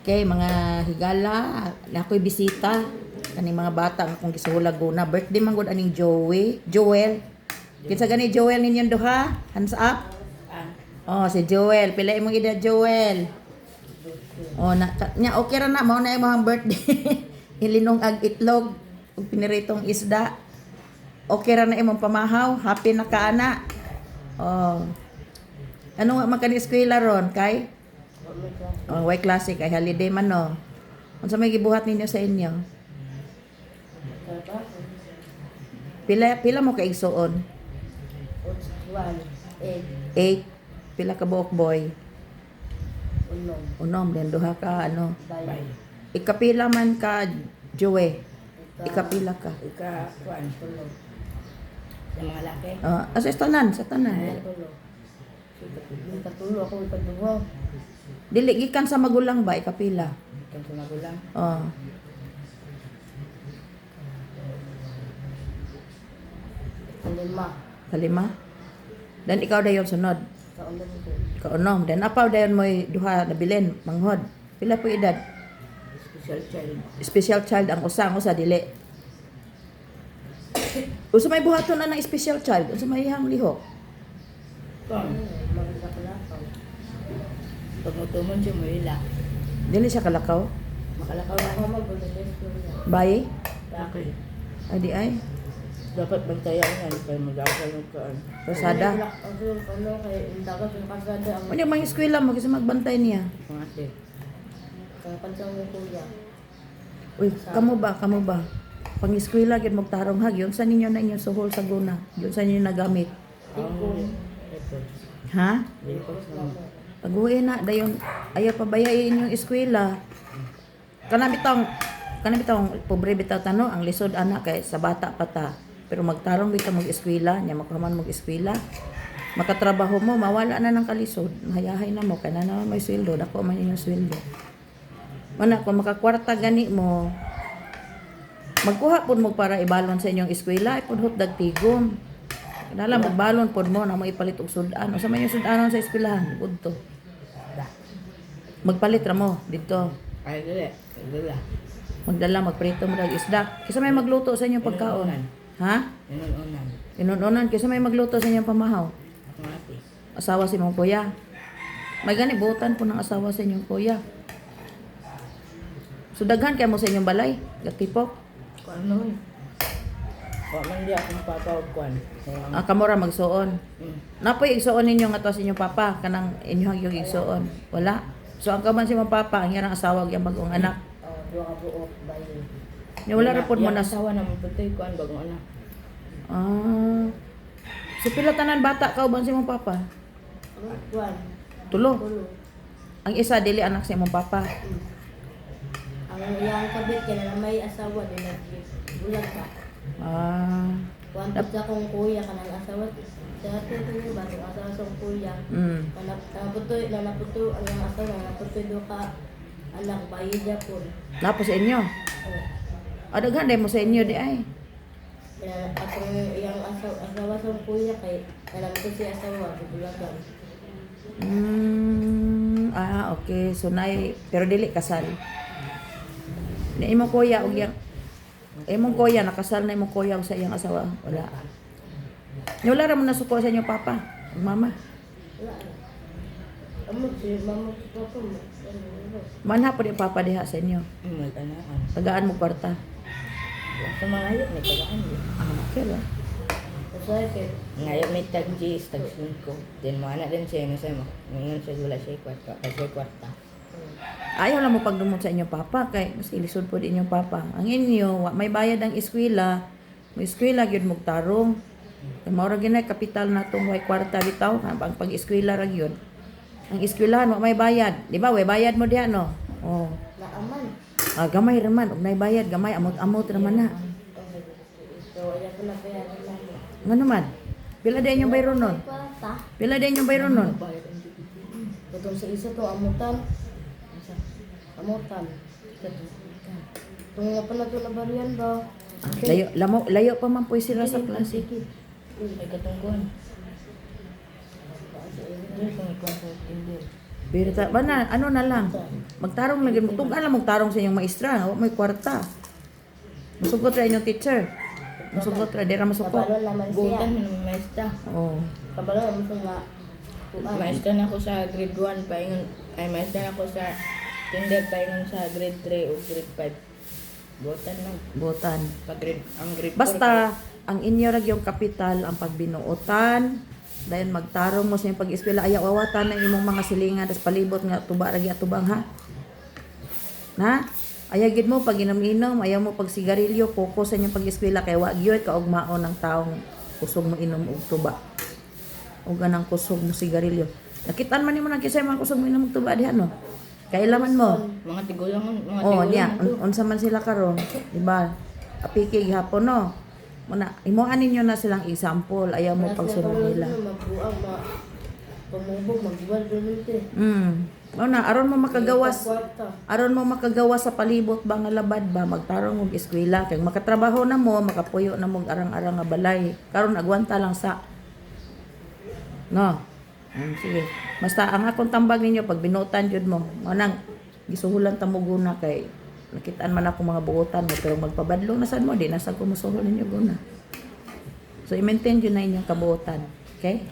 Okay, mga higala, na ako'y bisita. Kaning mga bata ang akong gisuhulag na. Birthday man gud aning Joel. Kinsa gani Joel ninyong duha? Hands up. Oh, si Joel. Pila imong edad Joel? Oh, nya okay ra na mao na imong birthday. Ilinong ag itlog ug piniritong isda. Okay ra na imong pamahaw. Happy na ka ana. Oh. Ano nga man kani eskwela ron kay? Oh, why classic ay holiday man no. Unsa may gibuhat ninyo sa inyo? Pila mo ka igsuon? 8. Pila ka buok boy? Unom. Den duha ka ano? Ikapila man ka Joe? Ikapila ka? Ika-kuan, tulog. Sa mga laki. Sa tanan. Ikatulo ako, ikaduho. Dili gikan sa magulang ba ikapila? Ikan sa magulang. Oh. Kalima. Dan ikaw dayon sunod. Kaunom ko. Kaunom. Dan apaw dayon mo duha na bilin manghod. Pila po edad? Special child. Special child ang usa dili. Usa may buhaton na ng special child, usa may ihang lihok. Maganda ka lang. Pag mutumon siya, mahila. Dili siya kalakaw. Makalakaw na ako mag-bulog sa eskwela. Bayi? Bakit? Ay di ay. Dapat bantayan yan, kaya mag-aasal ng kaan. Pasada. Ano, kaya yung dagat yung kasada ang Ano mga eskwela mo kasi magbantay niya. pangate. Kaya pansang yung kuya. Uy, kamo ba? Pang-eskwela gid magtarong hag yun sa ninyo na inyong suhol sa guna. Yun sa ninyo nagamit. Tikong. Ha? Lipos na. Pag-uwi na dayon ayaw pabayain inyong eskwela. Kanang bitong pobre bitaw tano ang lisod anak kay sa bata pa ta. Pero magtarong bitaw mag-eskwela, nya makaman mag-eskwela. Makatrabaho mo, mawala na ng kalisod. Mahayahay na mo, kana na may sweldo, dako man inyong sweldo. Mana kung makakwarta gani mo, magkuha pud mo para ibalon sa inyong eskwela, ipudhot dagtigom. Kinala magbalon pud mo na mo ipalit og sudan. Unsa man yung sudanon sa eskwelahan? Budto. Magpalit ra mo dito. Ay, dili. Dili. Magdala magprito mo dag isda. Kisa may magluto sa inyong pagkaon? Ha? Inununan. Inununan kisa may magluto sa inyong pamahaw? Pangate. Asawa si mong kuya. May gani buotan po ng asawa sa inyong kuya. So daghan kay mo sa inyong balay, gatipok. Kuan nun. Wa man di akong papawag kuan. Kamora magsuon. Mm. Napoy igsuon ninyo nga to sa inyong papa kanang inyong yung igsuon. Wala. So ang kaman si mong papa ang yarang asawa gyang bagong anak. Duha ka buok bayi. Nya wala ra pod mo na. asawa naman putoy kuan bagong anak. So pila tanan bata ka uban si mong papa? Kuan. Tulo. Tulo. Ang isa dili anak sa imong papa. Ang iyang kabit kaya na may asawa din bulag ka. Kuan pud sa kong kuya kanang asawa. Sa atin ko ba ang asawa sa kong kuya. Naputoy ang iyang asawa naputoy do ka anak bayi Japon. Napo sa inyo. Daghan day mo sa inyo di ay. Kaya akong iyang asawa sa kong kuya kay alam ko si asawa bulagan. Okay. So pero dili kasal. Na imong kuya og yang imong kuya nakasal na imong kuya og sa iyang asawa. Wala. Wala ra mo nasuko sa inyong papa, ug mama. Wala. Amo si mama si papa mo. Manha po di papa diha sa inyo. May kanaan. Tagaan mo kwarta. Sa mga hayop may kanaan. Okay lang. Ngayon may tag-G's, tag-5. Then mga anak din siya, nasa mo. Ngayon siya wala siya kwarta. Ayaw lang mo pagdumot sa inyong papa kay mas ilisod po din inyong papa. Ang inyo, may bayad ang eskwela. May eskwela gyud mo tarong. Kay mao ra ginay kapital natong way kwarta bitaw ang pag-eskwela ra gyud. Ang eskwelahan wa may bayad, di ba? Way bayad mo diha no. Oh. Naaman. Gamay ra man ug nay bayad, gamay amot ra man na. So, ayan ko na kaya naman. Ngano man? Pila din yung bayron nun? Pila din yung bayron nun? Katong sa isa to, amutan. Amutan. Kung nga pala ito na bariyan ba? Layo pa man po sila sa klase. May katungkuhan. Hindi, kung ikaw sa hindi. Pero ba na, ano na lang. Magtarong lagi mo. Tug alam magtarong sa inyong maestra, wa may kwarta. Masugot ra inyong teacher. Masugot ra dira masugot. Kabalo naman siya. Buutan mo ng maestra. Oh. Kabalo naman siya nga. Maestra na ako sa grade 1, paingon. Ay, maestra na ako sa kinder, paingon sa grade 3 o grade 5. Buutan lang. Butan. Ang grade 4. Basta ang inyo ra yung kapital ang pagbinuotan. Dahil magtarong mo sa iyong pag-eskwela, ayaw awatan ng imong mga silingan, tas palibot nga tuba ra atubang ha. Na? Ayagid mo pag inom-inom, ayaw mo pag sigarilyo, focus sa inyong pag-eskwela kay wa gyud kaugmaon ng taong kusog mo inom og tuba. O ganang kusog mo sigarilyo. Nakitaan man nimo nakisay mga kusog mo inom og tuba diha no. Kailaman mo. Mga tigulang, mga Oh, tigulang. niya, unsa man sila karon, di ba? Apiki gihapon no. Muna, imuan ninyo na silang example, ayaw mo pagsunod nila. Magbuang, pamubog, magbuwal doon ito. Una, aron mo makagawas. Kwarta. Aron mo makagawas sa palibot ba nga labad ba magtarong og eskwela kay makatrabaho na mo, makapuyo na mo og arang-arang nga balay. Karon agwanta lang sa no. Sige. Basta ang akong tambag ninyo pag binutan jud mo, manang gisuhulan ta mo guna kay nakitaan man ako mga buotan mo pero magpabadlo na sad mo di na sa kumusuhol ninyo guna. So i-maintain jud na inyong kabuotan. Okay?